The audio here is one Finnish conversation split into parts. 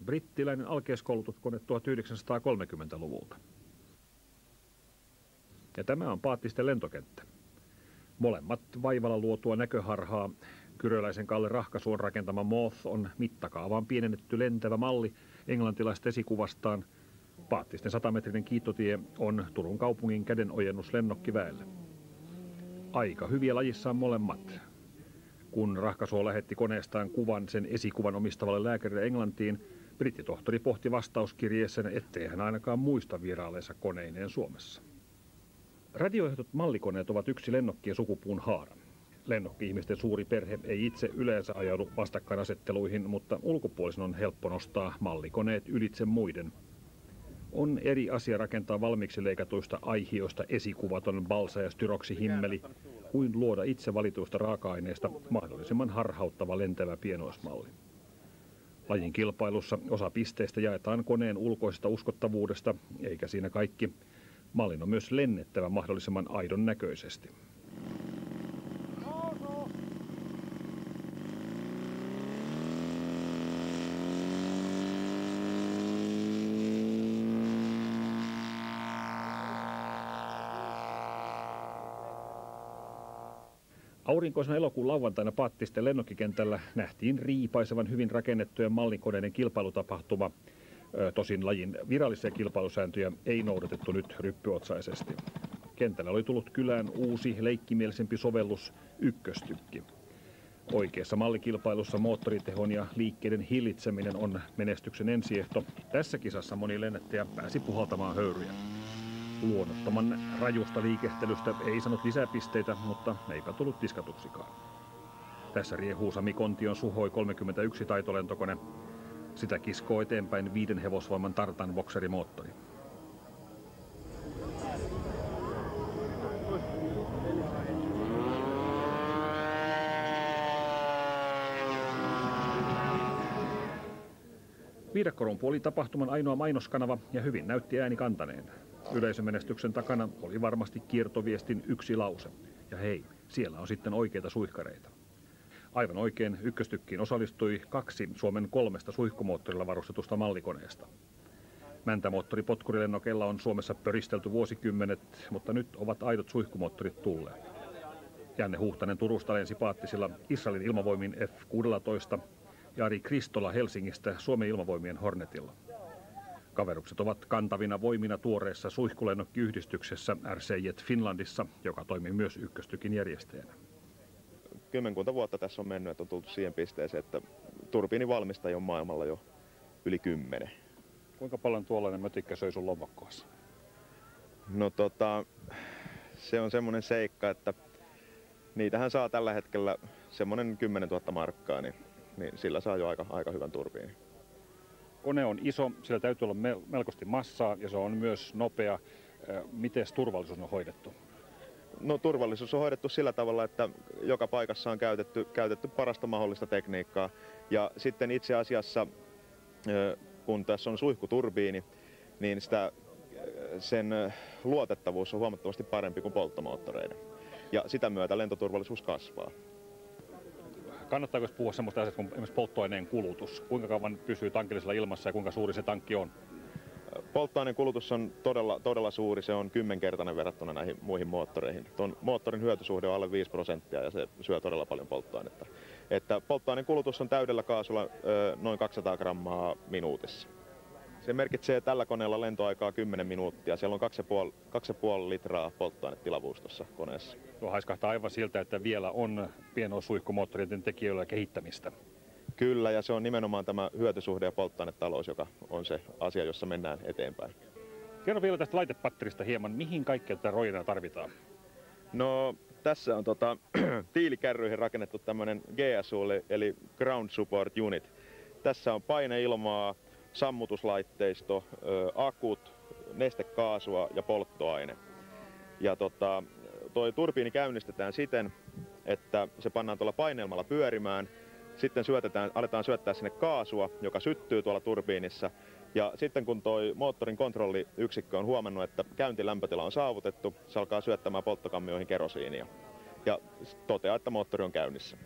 brittiläinen alkeiskoulutuskone 1930-luvulta. Ja tämä on Paattisten lentokenttä. Molemmat vaivalla luotua näköharhaa. Kyröläisen Kalle Rahkasuon rakentama Moth on mittakaavaan pienennetty lentävä malli englantilaista esikuvastaan. Paattisten 100-metrinen kiittotie on Turun kaupungin kädenojennus lennokkiväelle. Aika hyviä lajissaan molemmat. Kun Rahkasuo lähetti koneestaan kuvan sen esikuvan omistavalle lääkärille Englantiin, brittitohtori pohti vastauskirjeessään, ettei hän ainakaan muista vieraaleensa koneineen Suomessa. Radiojohdot mallikoneet ovat yksi lennokkien sukupuun haara. Lennokki-ihmisten suuri perhe ei itse yleensä ajaudu vastakkainasetteluihin, mutta ulkopuolisen on helppo nostaa mallikoneet ylitse muiden. On eri asia rakentaa valmiiksi leikatuista aihioista esikuvaton balsa- ja styroksihimmeli, kuin luoda itse valituista raaka-aineista mahdollisimman harhauttava lentävä pienoismalli. Lajin kilpailussa osa pisteistä jaetaan koneen ulkoisesta uskottavuudesta, eikä siinä kaikki. Mallin on myös lennettävä mahdollisimman aidon näköisesti. Aurinkoisena elokuun lauantaina Paattisten lennokkikentällä nähtiin riipaisevan hyvin rakennettujen mallikoneiden kilpailutapahtuma. Tosin lajin virallisia kilpailusääntöjä ei noudatettu nyt ryppyotsaisesti. Kentällä oli tullut kylään uusi, leikkimielisempi sovellus, ykköstykki. Oikeassa mallikilpailussa moottoritehon ja liikkeiden hillitseminen on menestyksen ensiehto. Tässä kisassa moni lennättäjä pääsi puhaltamaan höyryjä. Luonnottoman rajusta liikehtelystä ei saanut lisäpisteitä, mutta eipä tullut tiskatuksikaan. Tässä riehuu Sami Kontion Suhoi 31 taitolentokone. Sitä kiskoo eteenpäin 5 hevosvoiman Tartan bokserimoottori. Viidakkorumpu oli tapahtuman ainoa mainoskanava ja hyvin näytti ääni kantaneen. Yleisömenestyksen takana oli varmasti kiertoviestin yksi lause. Ja hei, siellä on sitten oikeita suihkareita. Aivan oikein ykköstykkiin osallistui 2 Suomen 3 suihkumoottorilla varustetusta mallikoneesta. Mäntämoottoripotkurilennokella on Suomessa pöristelty vuosikymmenet, mutta nyt ovat aidot suihkumoottorit tulleet. Janne Huhtanen Turusta lensi Paattisilla Israelin ilmavoimin F-16 ja Ari Kristola Helsingistä Suomen ilmavoimien Hornetilla. Kaverukset ovat kantavina voimina tuoreessa suihkulennokkiyhdistyksessä RC Jet Finlandissa, joka toimii myös ykköstykin järjestäjänä. Kymmenkunta vuotta tässä on mennyt, että on tultu siihen pisteeseen, että turbiinivalmistajia on maailmalla jo yli 10. Kuinka paljon tuollainen mötikkä söi sun lompakkoassa? No se on semmoinen seikka, että niitähän saa tällä hetkellä semmoinen 10 000 markkaa, niin sillä saa jo aika hyvän turbiinin. Kone on iso, sillä täytyy olla melkoisesti massaa ja se on myös nopea. Miten turvallisuus on hoidettu? No turvallisuus on hoidettu sillä tavalla, että joka paikassa on käytetty parasta mahdollista tekniikkaa. Ja sitten itse asiassa, kun tässä on suihkuturbiini, niin sen luotettavuus on huomattavasti parempi kuin polttomoottoreiden. Ja sitä myötä lentoturvallisuus kasvaa. Kannattaako puhua sellaista asiaa kuin esimerkiksi polttoaineen kulutus? Kuinka kauan pysyy tankillisella ilmassa ja kuinka suuri se tankki on? Polttoaineen kulutus on todella suuri. Se on 10-kertainen verrattuna näihin muihin moottoreihin. Tuon moottorin hyötysuhde on alle 5% ja se syö todella paljon polttoainetta. Että polttoaineen kulutus on täydellä kaasulla noin 200 grammaa minuutissa. Se merkitsee tällä koneella lentoaikaa 10 minuuttia. Siellä on 2,5 litraa polttoainetilavuus tuossa koneessa. Tuo haiskahtaa aivan siltä, että vielä on pienoissuihkumoottoreiden tekijöillä kehittämistä. Kyllä, ja se on nimenomaan tämä hyötysuhde ja polttoainetalous, joka on se asia, jossa mennään eteenpäin. Kerro vielä tästä laitepatterista hieman. Mihin kaikkea tätä roijana tarvitaan? No, tässä on tiilikärryihin rakennettu tämmöinen GSU, eli Ground Support Unit. Tässä on paineilmaa, sammutuslaitteisto, akut, nestekaasua ja polttoaine. Ja toi turbiini käynnistetään siten, että se pannaan tuolla paineilmalla pyörimään. Sitten aletaan syöttää sinne kaasua, joka syttyy tuolla turbiinissa. Ja sitten kun toi moottorin kontrolliyksikkö on huomannut, että käyntilämpötila on saavutettu, se alkaa syöttämään polttokammioihin kerosiinia. Ja toteaa, että moottori on käynnissä.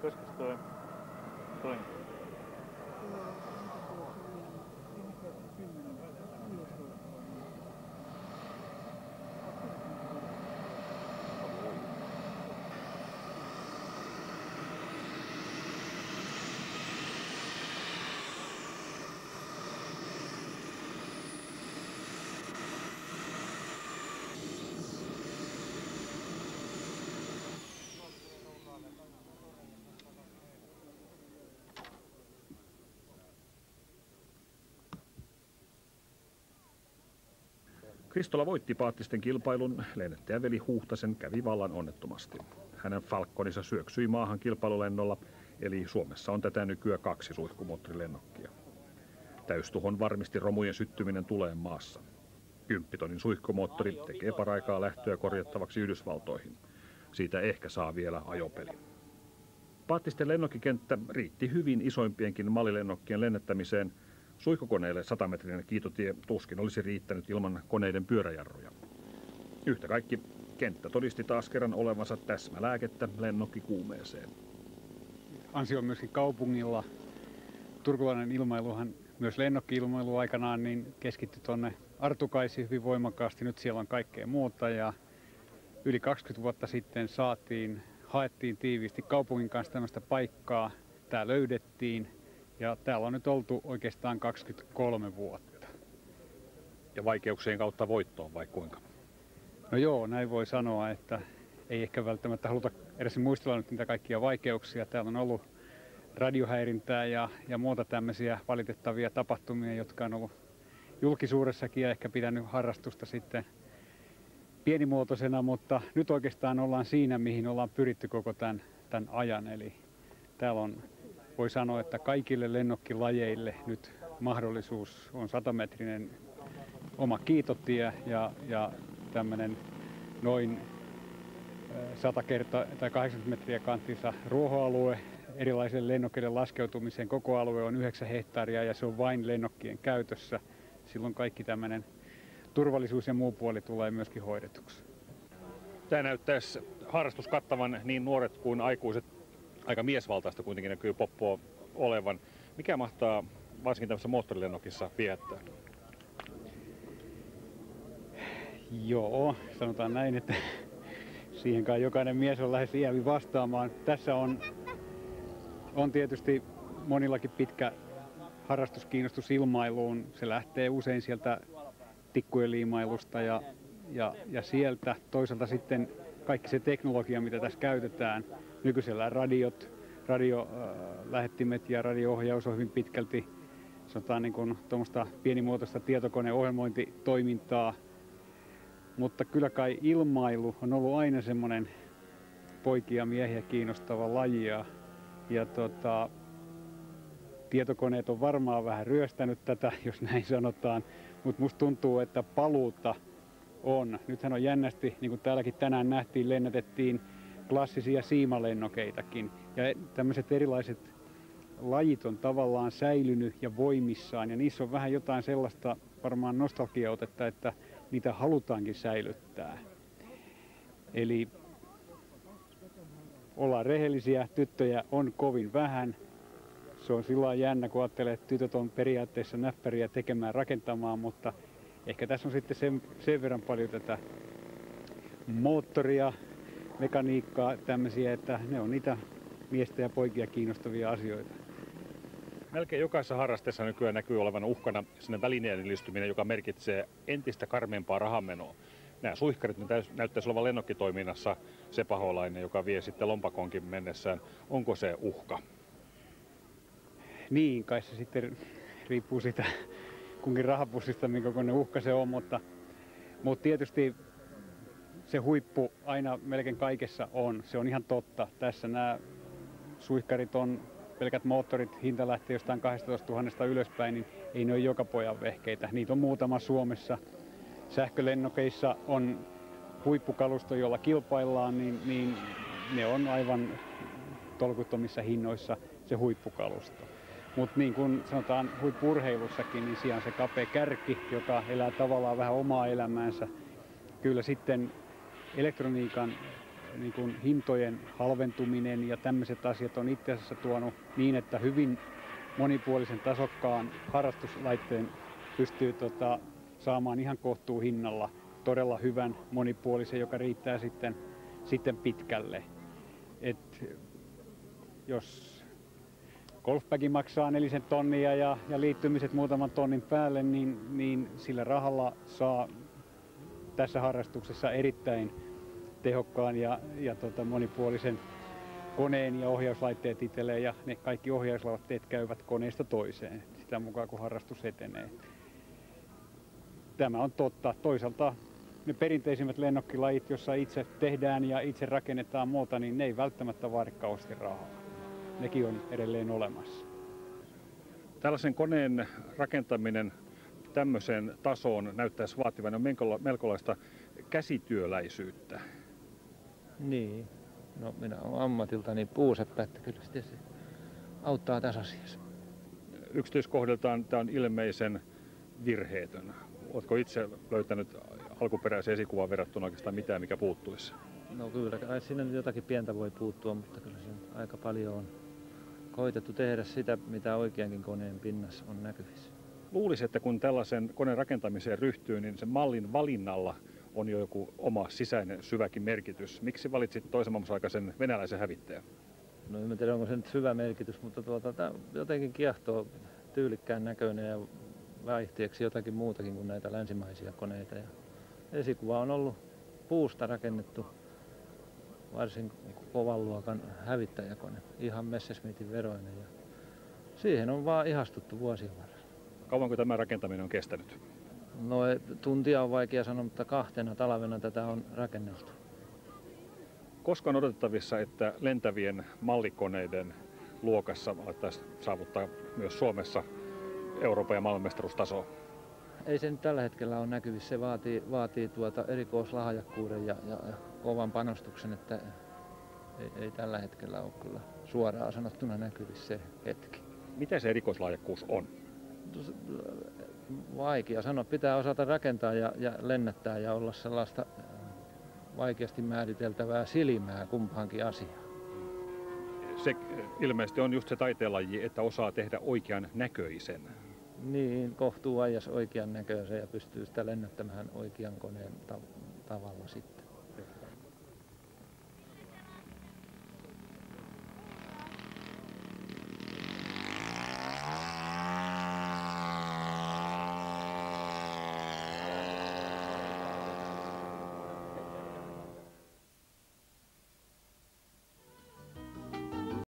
Koskas toi toinen? Kristola voitti Paattisten kilpailun, lennättäjäveli Huhtasen kävi vallan onnettomasti. Hänen Falconinsa syöksyi maahan kilpailulennolla, eli Suomessa on tätä nykyään 2 suihkumoottorilennokkia. Täystuhon varmisti romujen syttyminen tuleen maassa. 10 tonnin suihkumoottori tekee paraikaa lähtöä korjattavaksi Yhdysvaltoihin. Siitä ehkä saa vielä ajopeli. Paattisten lennokkikenttä riitti hyvin isoimpienkin mallilennokkien lennättämiseen. Suihkukoneelle 100-metrinen kiitotie tuskin olisi riittänyt ilman koneiden pyöräjarruja. Yhtä kaikki kenttä todisti taas kerran olevansa täsmälääkettä lennokkikuumeeseen. Ansio on myöskin kaupungilla. Turkulainen ilmailuhan, myös lennokki-ilmailu aikanaan, niin keskittyi tuonne Artukaisiin hyvin voimakkaasti. Nyt siellä on kaikkea muuta ja yli 20 vuotta sitten haettiin tiiviisti kaupungin kanssa tämmöistä paikkaa. Tämä löydettiin. Ja täällä on nyt oltu oikeastaan 23 vuotta. Ja vaikeuksien kautta voittoon vai kuinka? No joo, näin voi sanoa, että ei ehkä välttämättä haluta edes muistella nyt niitä kaikkia vaikeuksia. Täällä on ollut radiohäirintää ja muuta tämmöisiä valitettavia tapahtumia, jotka on ollut julkisuudessakin ja ehkä pitänyt harrastusta sitten pienimuotoisena, mutta nyt oikeastaan ollaan siinä, mihin ollaan pyritty koko tämän ajan. Eli täällä on, voi sanoa, että kaikille lennokkilajeille nyt mahdollisuus on 100-metrinen oma kiitotie ja tämmöinen noin 100 tai 80 metriä kanttinsa ruohoalue. Erilaisille lennokkeiden laskeutumiseen koko alue on 9 hehtaaria ja se on vain lennokkien käytössä. Silloin kaikki tämmöinen turvallisuus ja muu puoli tulee myöskin hoidetuksi. Tämä näyttäisi harrastus kattavan niin nuoret kuin aikuiset. Aika miesvaltaista kuitenkin näkyy poppoa olevan. Mikä mahtaa varsinkin tämmöisessä moottorilennokissa viehättää? Joo, sanotaan näin, että siihen kai jokainen mies on lähes iävi vastaamaan. Tässä on tietysti monillakin pitkä harrastuskiinnostus ilmailuun. Se lähtee usein sieltä tikkujen liimailusta ja sieltä toisaalta sitten kaikki se teknologia, mitä tässä käytetään. Nykyisellään radiolähettimet ja radio-ohjaus on hyvin pitkälti sanotaan niin kuin tuommoista pienimuotoista tietokoneohjelmointitoimintaa. Mutta kyllä kai ilmailu on ollut aina semmoinen poikia miehiä kiinnostava laji ja tietokoneet on varmaan vähän ryöstänyt tätä, jos näin sanotaan, mutta musta tuntuu, että paluuta on. Nythän on jännästi, niin kuin täälläkin tänään nähtiin, lennätettiin klassisia siimalennokeitakin ja tämmöiset erilaiset lajit on tavallaan säilynyt ja voimissaan ja niissä on vähän jotain sellaista varmaan nostalgiaotetta, että niitä halutaankin säilyttää. Eli ollaan rehellisiä, tyttöjä on kovin vähän. Se on silloin jännä, kun ajattelee, että tytöt on periaatteessa näppäriä tekemään, rakentamaan, mutta ehkä tässä on sitten sen verran paljon tätä moottoria, mekaniikkaa, tämmöisiä, että ne on niitä miestä ja poikia kiinnostavia asioita. Melkein jokaisessa harrasteessa nykyään näkyy olevan uhkana sinne välineellistyminen, joka merkitsee entistä karmeampaa rahanmenoa. Nämä suihkarit näyttäisi olevan lennokkitoiminnassa se paholainen, joka vie sitten lompakonkin mennessään. Onko se uhka? Niin, kai se sitten riippuu siitä kunkin rahapussista, minkä kokoinen uhka se on, mutta tietysti se huippu aina melkein kaikessa on. Se on ihan totta. Tässä nämä suihkarit on, pelkät moottorit, hinta lähtee jostain 12 000 ylöspäin, niin ei ne ole joka pojan vehkeitä. Niitä on muutama Suomessa. Sähkölennokeissa on huippukalusto, jolla kilpaillaan, niin ne on aivan tolkuttomissa hinnoissa se huippukalusto. Mutta niin kuin sanotaan huippu-urheilussakin, niin siellä on se kapea kärki, joka elää tavallaan vähän omaa elämäänsä. Kyllä sitten elektroniikan niin kuin hintojen halventuminen ja tämmöiset asiat on itse asiassa tuonut niin, että hyvin monipuolisen tasokkaan harrastuslaitteen pystyy saamaan ihan kohtuuhinnalla todella hyvän monipuolisen, joka riittää sitten pitkälle. Jos golfbagi maksaa 4 tonnia ja liittymiset muutaman tonnin päälle, niin sillä rahalla saa tässä harrastuksessa erittäin tehokkaan ja monipuolisen koneen ja ohjauslaitteet itselleen, ja ne kaikki ohjauslaitteet käyvät koneesta toiseen sitä mukaan, kun harrastus etenee. Tämä on totta. Toisaalta ne perinteisimmät lennokkilajit, joissa itse tehdään ja itse rakennetaan muuta, niin ne ei välttämättä vaadi kauheasti rahaa. Nekin on edelleen olemassa. Tällaisen koneen rakentaminen tämmöiseen tasoon näyttäisi vaativan melkolaista käsityöläisyyttä. Niin. No minä olen ammatiltani puuseppä, että kyllä se tietysti auttaa tässä asiassa. Yksityiskohdiltaan tämä on ilmeisen virheetön. Oletko itse löytänyt alkuperäiseen esikuvaan verrattuna oikeastaan mitään, mikä puuttuisi? No kyllä, siinä nyt jotakin pientä voi puuttua, mutta kyllä siinä aika paljon on koitettu tehdä sitä, mitä oikeankin koneen pinnassa on näkyvissä. Luulisi, että kun tällaisen koneen rakentamiseen ryhtyy, niin sen mallin valinnalla on jo joku oma sisäinen syväkin merkitys. Miksi valitsit toisen maailmansodan venäläisen hävittäjän? No en tiedä, onko se nyt syvä merkitys, mutta tämä jotenkin kiehtoo, tyylikkään näköinen ja vaihteeksi jotakin muutakin kuin näitä länsimaisia koneita. Ja esikuva on ollut puusta rakennettu varsin kovan luokan hävittäjäkone, ihan Messerschmittin veroinen. Ja siihen on vaan ihastuttu vuosien varrella. Kauanko tämä rakentaminen on kestänyt? No tuntia on vaikea sanoa, mutta 2 talvena tätä on rakennettu. Koska on odotettavissa, että lentävien mallikoneiden luokassa alettaisiin saavuttaa myös Suomessa Euroopan ja maailmanmestaruustasoa? Ei se nyt tällä hetkellä ole näkyvissä. Se vaatii erikoislahjakkuuden ja kovan panostuksen, että ei tällä hetkellä ole kyllä suoraan sanottuna näkyvissä se hetki. Mitä se erikoislahjakkuus on? Vaikea sanoa. Pitää osata rakentaa ja lennättää ja olla sellaista vaikeasti määriteltävää silmää kumpaankin asiaan. Se ilmeisesti on just se taiteenlaji, että osaa tehdä oikean näköisen. Niin, kohtuu ajas oikean näköisen ja pystyy sitä lennättämään oikean koneen tavalla sitten.